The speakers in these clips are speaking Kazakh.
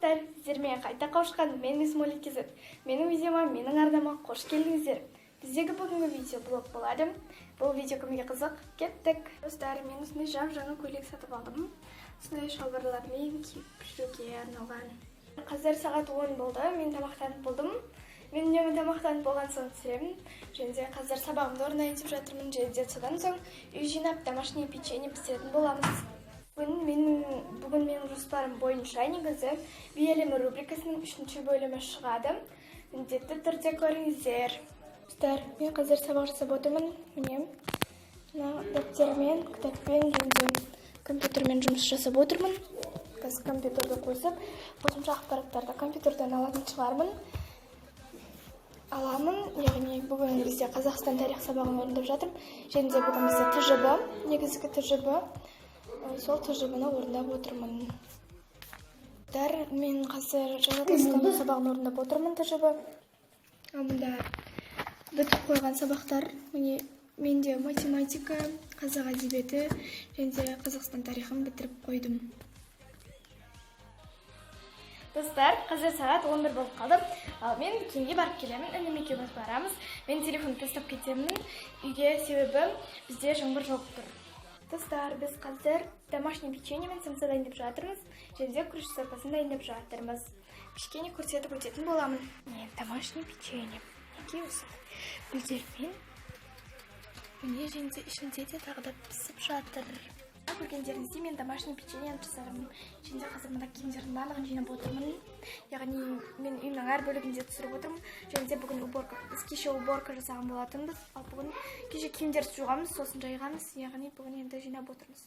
Сіздермен қайта қауышқан мен Смолик Кезет. Менің видеома, менің арнама қош келдіңіздер. Біздегі бүгінгі видео блог болады. Бұл видео кімге қызық? Кеттік. Достар, мен осындай жап-жаңа көйлек сатып алдым. Осындай шалбарлармен киіп жүруге арналған. Қазір сағат 10 болды. Мен тамақтанып болдым. Мен үнемі тамақтанып болған соң түсіремін. Және қазір сабағымды орындайын деп жатырмын. Және содан соң үй жинап домашнее печенье пісіретін боламыз. Бүгін менің жоспарым бойынша негізі Биелемі рубрикасының 3-ші бөлімі шығады. Міндетті түрде көріңіздер. Достар, мен қазір сабақ жасап отырмын. Міне, дәптермен, кітаппен және компьютермен жұмыс жасап отырмын. Қазір компьютерді қосып, қосымша ақпараттарды компьютерден аламын. Яғни бүгін бізде Қазақстан тарих сабағын орындап жатырмын. Және де бүгін бізде ТЖБ, негізгі ТЖБ. Сол ТЖБ-ны орындап отырмын. Мен қазір жаратылыстану сабағын орындап отырмын ТЖБ. Мұнда бітіп қойған сабақтар. Менде математика, қазақ әдебиеті және Қазақстан тарихын бітіріп қойдым. Достар, қазір сағат 11 болып қалды. Мен кеңге барып келемін, інім екеуміз барамыз. Мен телефонды тастап кетемін үйге, себебі бізде жаңбыр жауып тұр. Достар, біз қазір домашний печенье мен самса дайындап жатырмыз. Және күріш сорпасын дайындап жатырмыз. Кішкене көрсетіп өтетін боламын. Домашний печенье. Неге осы гүлдермен? Міне және ішінде де тағы да пісіп жатыр. Көргендеріңізде мен домашний печенье жасадым. Және қазір мына киімдердің барлығын жинап отырмын. Яғни мен үйімнің әр бөлігінде түсіріп отырмын. Және бүгін уборка. Біз кеше уборка жасаған болатынбыз. Ал бүгін кеше киімдерді жуғамыз, сосын жайғамыз. Яғни бүгін енді жинап отырмыз.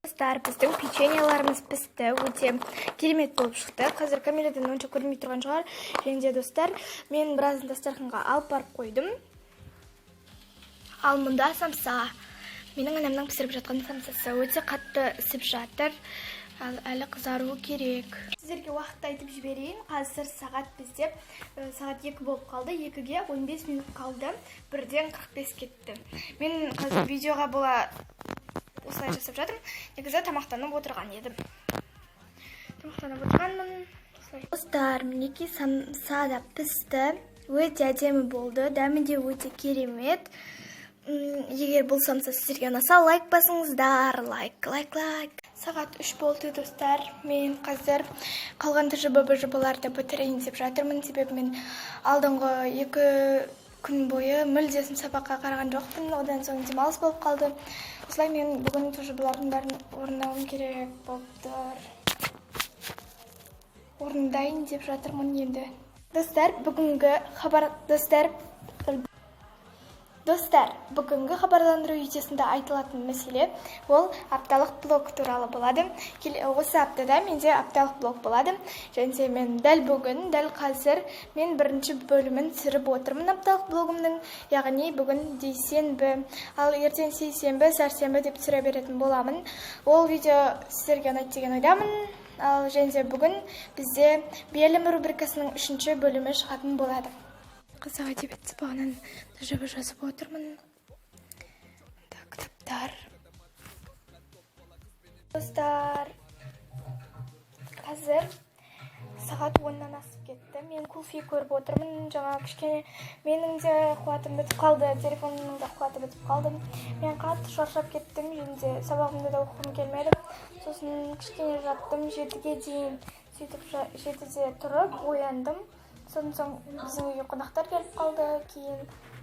Достар, біздің печеньеларымыз пісті. Өте керемет болып шықты. Қазір камерадан онша көрмей тұрған шығар. Және достар, мен біразын дастарханға алып барып қойдым. Ал мұнда самса. Менің анамның пісіріп жатқан самсасы өте қатты ісіп жатыр. Әлі қызаруы керек. Сіздерге уақытты айтып жіберейін. Қазір сағат бізде сағат 2 болып қалды. 2-ге 15 минут қалды. 1-ден 45 кетті. Мен қазір видеоға бола осылай жасап жатырмын. Негізі тамақтанып отырған едім. Тамақтанып отырғанмын. Достар, мінекей самса да пісті. Өте әдемі болды. Дәмі де өте керемет. Егер бұл самса сіздерге ұнаса, лайк басыңыздар. Лайк. Сағат 3 болды, достар. Мен қазір қалған ТЖБ-ларды бітірейін деп жатырмын. Себебі мен алдыңғы 2 күн бойы мүлдесім сабаққа қараған жоқпын. Одан соң демалыс болып қалды. Осылай мен бүгін ТЖБ-лардың бәрін орындауым керек болып тұр. Орындайын деп жатырмын енді. Достар, бүгінгі хабарландыру видеосында айтылатын мәселе ол апталық блог туралы болады. Осы аптада менде апталық блог болады. Және мен дәл қазір мен 1-ші бөлімін түсіріп отырмын апталық блогымның. Яғни бүгін дүйсенбі, ал ертең сейсенбі, сәрсенбі деп түсіре беретін боламын. Ол видео сіздерге ұнайды деген ойдамын. Ал және бүгін бізде Биелемі рубрикасының 3-ші бөлімі шығатын болады. Қазақ әдебиет сабағынан ТЖБ жазып отырмын. Кітаптар. Достар, қазір сағат 10-нан асып кетті. Мен кофе көріп отырмын. Жаңа кішкене менің де қуатым бітіп қалды. Телефонымның да қуаты бітіп қалды. Мен қатты шаршап кеттім. Және сабағымды да оқығым келмеді. Сосын кішкене жаттым 7-ге дейін. Сөйтіп 7-де тұрып ояндым. Сосын біздің үйге қонақтар келіп қалды. Кейін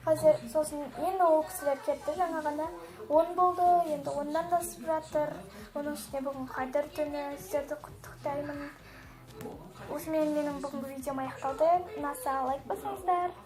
қазір сосын енді ол кісілер кетті. Жаңа ғана 10 болды. Енді 10-дан да асып жатыр. Оның үстіне бүгін қадір түні. Сіздерді құттықтаймын. Осымен менің бүгінгі видеом аяқталды. Ұнаса лайк басыңыздар.